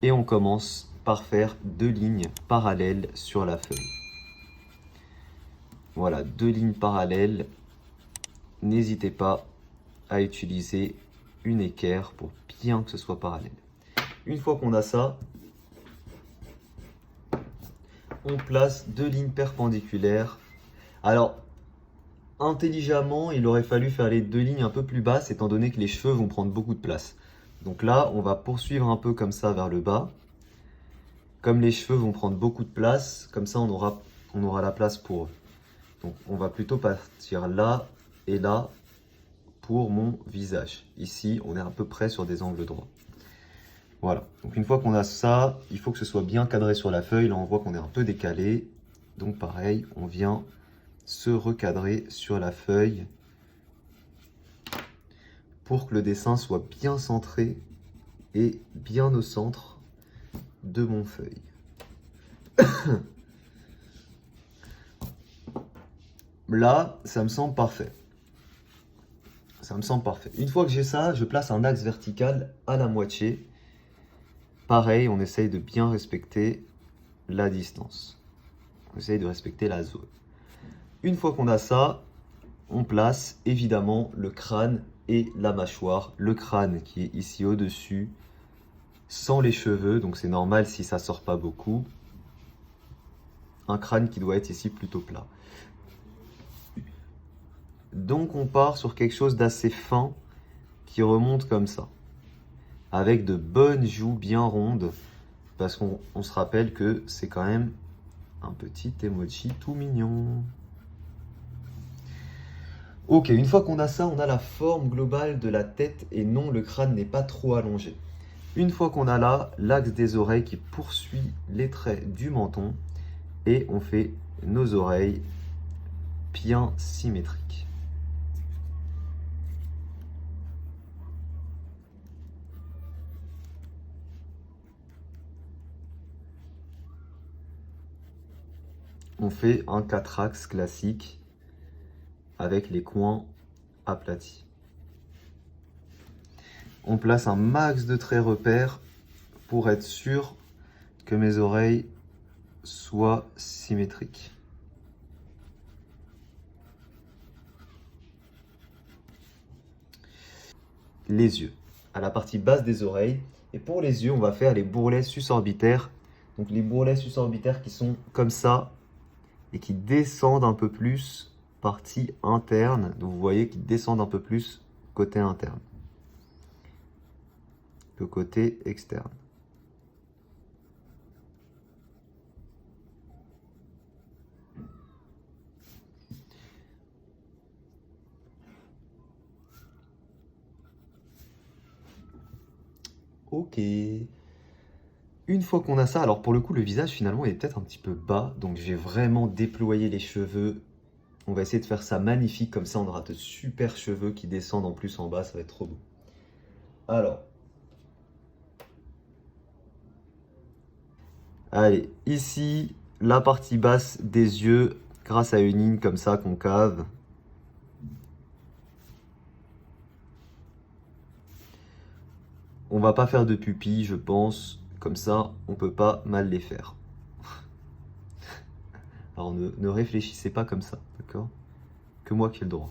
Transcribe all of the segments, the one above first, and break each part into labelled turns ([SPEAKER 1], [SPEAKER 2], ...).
[SPEAKER 1] Et on commence par faire 2 lignes parallèles sur la feuille. Voilà, 2 lignes parallèles. N'hésitez pas à utiliser une équerre pour bien que ce soit parallèle. Une fois qu'on a ça, on place 2 lignes perpendiculaires. Alors, intelligemment, il aurait fallu faire les 2 lignes un peu plus basses, étant donné que les cheveux vont prendre beaucoup de place. Donc là, on va poursuivre un peu comme ça vers le bas. Comme les cheveux vont prendre beaucoup de place, comme ça on aura la place pour eux. Donc on va plutôt partir là et là pour mon visage. Ici, on est à peu près sur des angles droits. Voilà, donc une fois qu'on a ça, il faut que ce soit bien cadré sur la feuille. Là, on voit qu'on est un peu décalé. Donc pareil, on vient se recadrer sur la feuille pour que le dessin soit bien centré et bien au centre de mon feuille. Là, ça me semble parfait. Ça me semble parfait. Une fois que j'ai ça, je place un axe vertical à la moitié. Pareil, on essaye de bien respecter la distance. On essaye de respecter la zone. Une fois qu'on a ça, on place évidemment le crâne et la mâchoire. Le crâne qui est ici au-dessus, sans les cheveux, donc c'est normal si ça sort pas beaucoup. Un crâne qui doit être ici plutôt plat. Donc on part sur quelque chose d'assez fin qui remonte comme ça, avec de bonnes joues bien rondes, parce qu'on se rappelle que c'est quand même un petit emoji tout mignon. Ok, une fois qu'on a ça, on a la forme globale de la tête et non, le crâne n'est pas trop allongé. Une fois qu'on a là, l'axe des oreilles qui poursuit les traits du menton et on fait nos oreilles bien symétriques. On fait un 4 axes classique avec les coins aplatis. On place un max de traits repères pour être sûr que mes oreilles soient symétriques. Les yeux, à la partie basse des oreilles. Et pour les yeux, on va faire les bourrelets susorbitaires. Donc les bourrelets susorbitaires qui sont comme ça et qui descendent un peu plus partie interne. Donc vous voyez qu'ils descendent un peu plus côté interne que côté externe. Ok. Une fois qu'on a ça, alors pour le coup, le visage finalement il est peut-être un petit peu bas. Donc je vais vraiment déployer les cheveux. On va essayer de faire ça magnifique. Comme ça, on aura de super cheveux qui descendent en plus en bas. Ça va être trop beau. Alors. Allez, ici, la partie basse des yeux grâce à une ligne comme ça concave. On va pas faire de pupilles, je pense. Comme ça, on peut pas mal les faire. Alors ne réfléchissez pas comme ça, d'accord? Que moi qui ai le droit.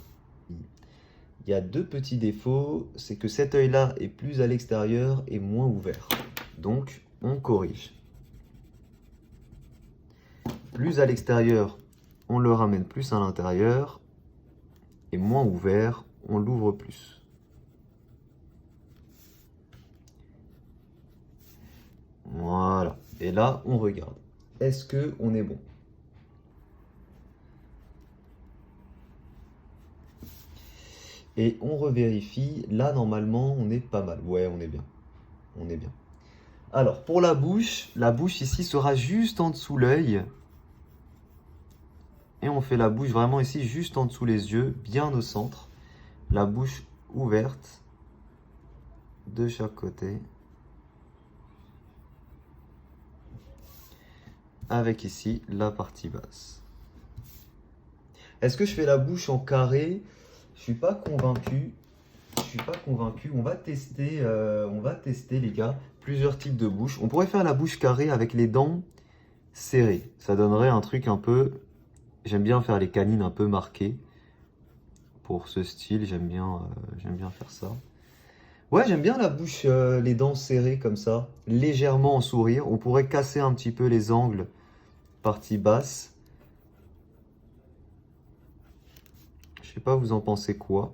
[SPEAKER 1] Il y a 2 petits défauts, c'est que cet œil-là est plus à l'extérieur et moins ouvert. Donc, on corrige. Plus à l'extérieur, on le ramène plus à l'intérieur. Et moins ouvert, on l'ouvre plus. Voilà. Et là, on regarde. Est-ce qu'on est bon? Et on revérifie. Là, normalement, on est pas mal. Ouais, on est bien. On est bien. Alors, pour la bouche ici sera juste en dessous l'œil. Et on fait la bouche vraiment ici, juste en dessous les yeux, bien au centre. La bouche ouverte de chaque côté. Avec ici la partie basse. Est-ce que je fais la bouche en carré? Je suis pas convaincu. je suis pas convaincu. On va tester les gars, plusieurs types de bouches. On pourrait faire la bouche carrée avec les dents serrées. Ça donnerait un truc un peu... J'aime bien faire les canines un peu marquées. Pour ce style, j'aime bien faire ça. Ouais, j'aime bien la bouche, les dents serrées comme ça, légèrement en sourire. On pourrait casser un petit peu les angles, partie basse. Je sais pas, vous en pensez quoi?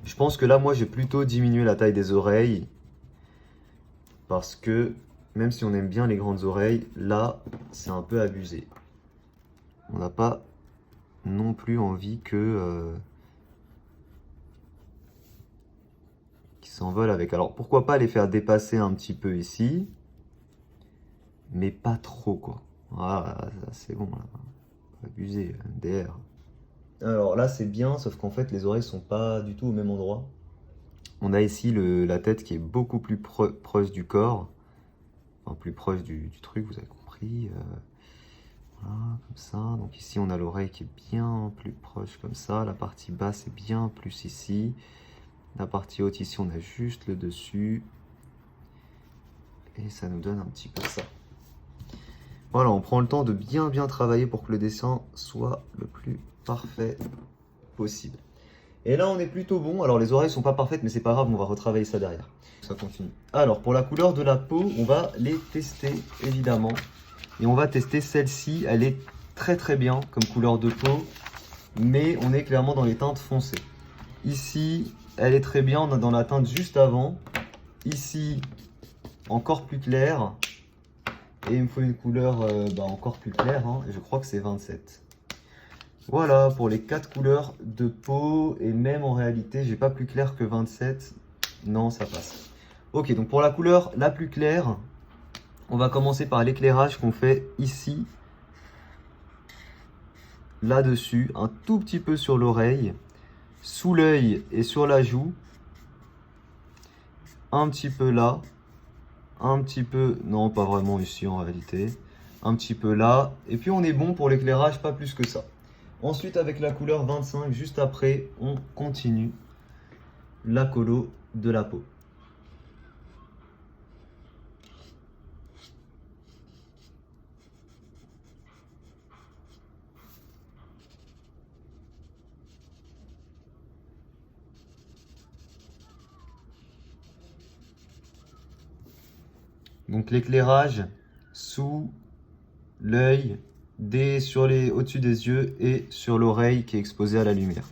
[SPEAKER 1] Je pense que là, moi, j'ai plutôt diminué la taille des oreilles. Parce que, même si on aime bien les grandes oreilles, là, c'est un peu abusé. On n'a pas non plus envie qu'ils s'envolent avec. Alors, pourquoi pas les faire dépasser un petit peu ici, mais pas trop, quoi. Ah, c'est bon, là. Abusé, DR. Alors là, c'est bien, sauf qu'en fait, les oreilles sont pas du tout au même endroit. On a ici la tête qui est beaucoup plus proche du corps. Enfin, plus proche du truc, vous avez compris. Voilà, comme ça. Donc ici, on a l'oreille qui est bien plus proche comme ça. La partie basse est bien plus ici. La partie haute, ici, on a juste le dessus. Et ça nous donne un petit peu ça. Voilà, on prend le temps de bien travailler pour que le dessin soit le plus parfait possible. Et là, on est plutôt bon. Alors, les oreilles sont pas parfaites, mais c'est pas grave, on va retravailler ça derrière. Ça continue. Alors, pour la couleur de la peau, on va les tester, évidemment. Et on va tester celle-ci. Elle est très bien comme couleur de peau, mais on est clairement dans les teintes foncées. Ici, elle est très bien, on est dans la teinte juste avant. Ici, encore plus claire. Et il me faut une couleur encore plus claire, hein, et je crois que c'est 27. Voilà pour les 4 couleurs de peau, et même en réalité, j'ai pas plus clair que 27. Non, ça passe. Ok, donc pour la couleur la plus claire, on va commencer par l'éclairage qu'on fait ici, là-dessus, un tout petit peu sur l'oreille, sous l'œil et sur la joue, un petit peu là, un petit peu, non pas vraiment ici en réalité, un petit peu là, et puis on est bon pour l'éclairage, pas plus que ça. Ensuite avec la couleur 25, juste après, on continue la colo de la peau. Donc l'éclairage sous l'œil, au-dessus des yeux et sur l'oreille qui est exposée à la lumière.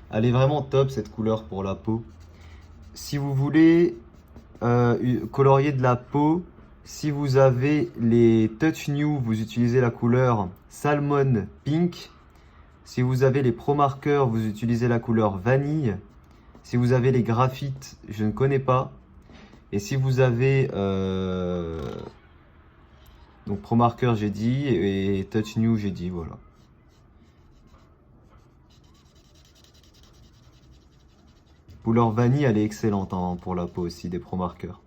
[SPEAKER 1] Elle est vraiment top cette couleur pour la peau. Si vous voulez colorier de la peau, si vous avez les Touch New, vous utilisez la couleur Salmon Pink. Si vous avez les Pro Markers, vous utilisez la couleur Vanille. Si vous avez les graphites, je ne connais pas. Et si vous avez donc Pro Marker, j'ai dit, et Touch New, j'ai dit, voilà. Couleur vanille, elle est excellente hein, pour la peau aussi, des Pro Markers.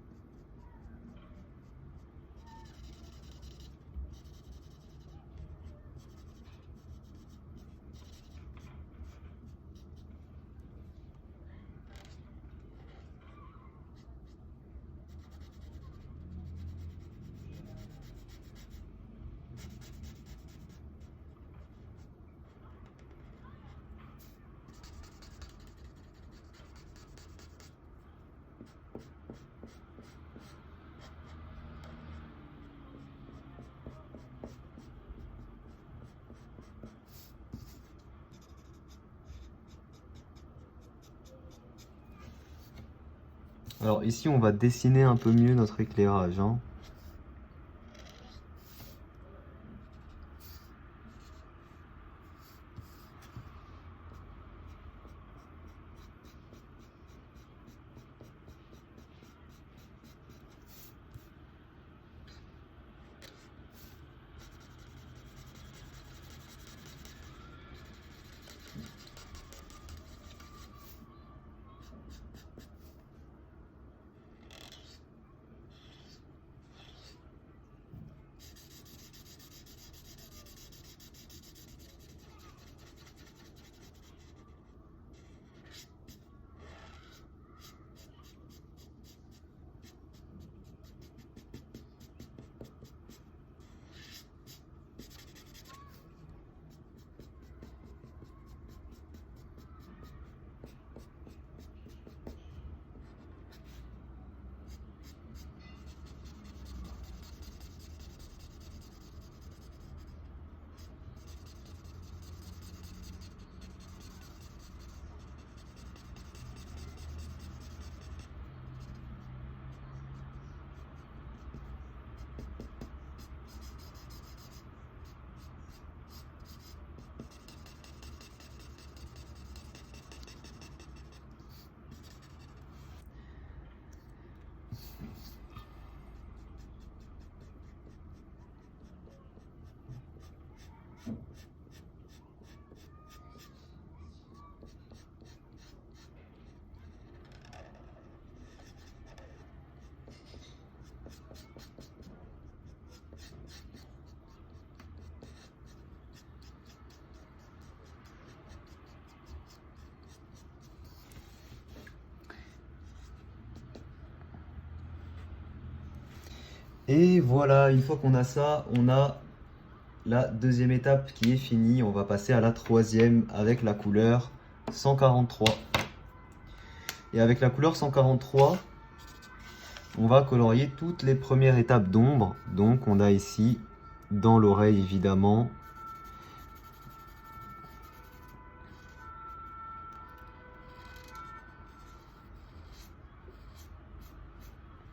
[SPEAKER 1] Alors ici, on va dessiner un peu mieux notre éclairage, hein. Et voilà, une fois qu'on a ça, on a la deuxième étape qui est finie. On va passer à la troisième avec la couleur 143. Et avec la couleur 143, on va colorier toutes les premières étapes d'ombre. Donc on a ici, dans l'oreille évidemment,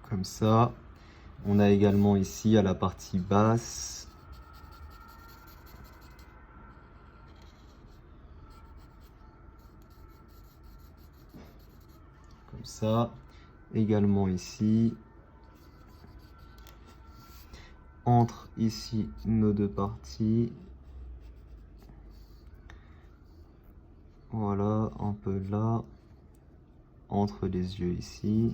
[SPEAKER 1] comme ça. On a également ici à la partie basse, comme ça. Également ici, entre ici nos deux parties. Voilà, un peu là, entre les yeux ici.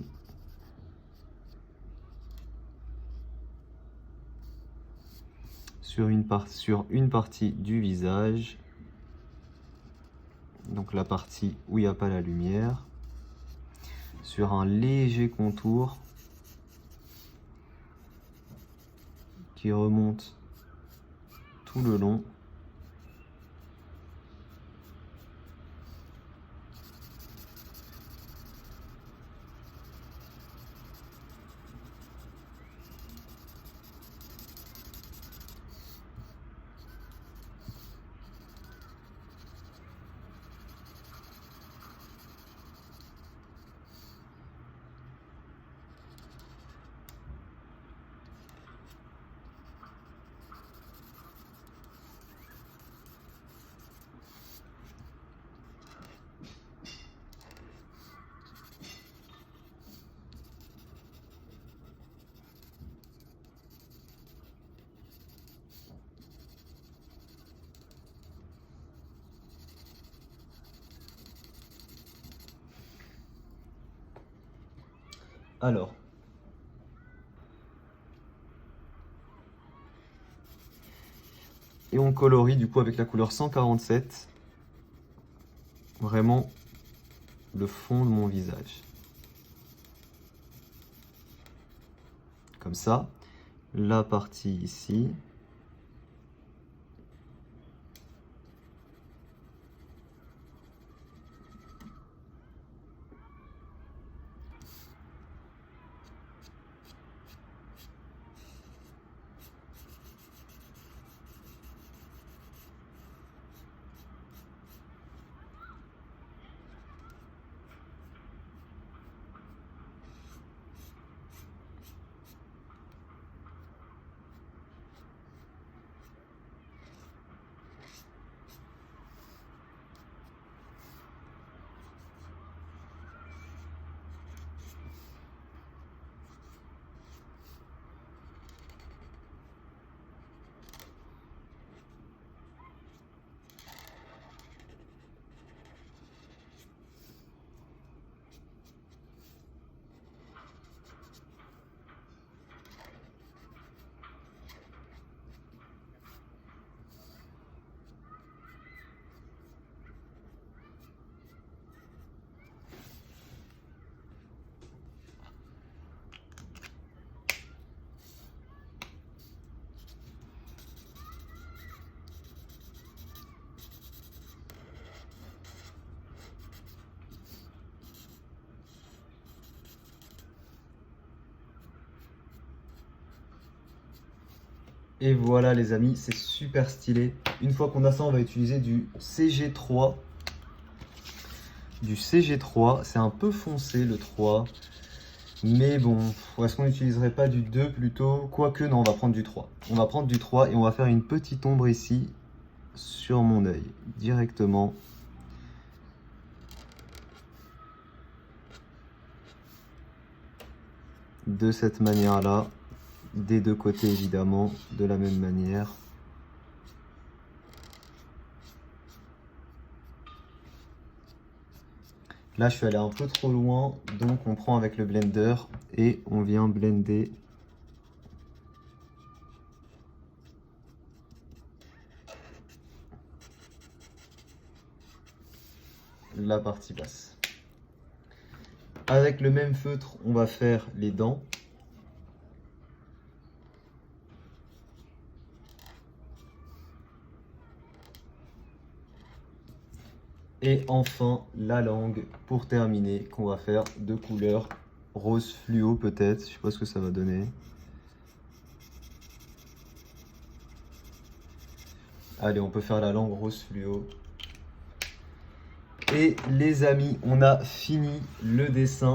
[SPEAKER 1] Sur une partie du visage, donc la partie où il n'y a pas la lumière, sur un léger contour qui remonte tout le long. Alors, et on colorie du coup avec la couleur 147 vraiment le fond de mon visage. Comme ça, la partie ici. Et voilà les amis, c'est super stylé. Une fois qu'on a ça, on va utiliser du CG3. Du CG3, c'est un peu foncé le 3. Mais bon, est-ce qu'on n'utiliserait pas du 2 plutôt? Quoique non, on va prendre du 3. On va prendre du 3 et on va faire une petite ombre ici sur mon œil, directement. De cette manière-là, des deux côtés évidemment, de la même manière. Là, je suis allé un peu trop loin, donc on prend avec le blender et on vient blender la partie basse. Avec le même feutre, on va faire les dents. Et enfin, la langue pour terminer, qu'on va faire de couleur rose fluo peut-être. Je sais pas ce que ça va donner. Allez, on peut faire la langue rose fluo. Et les amis, on a fini le dessin.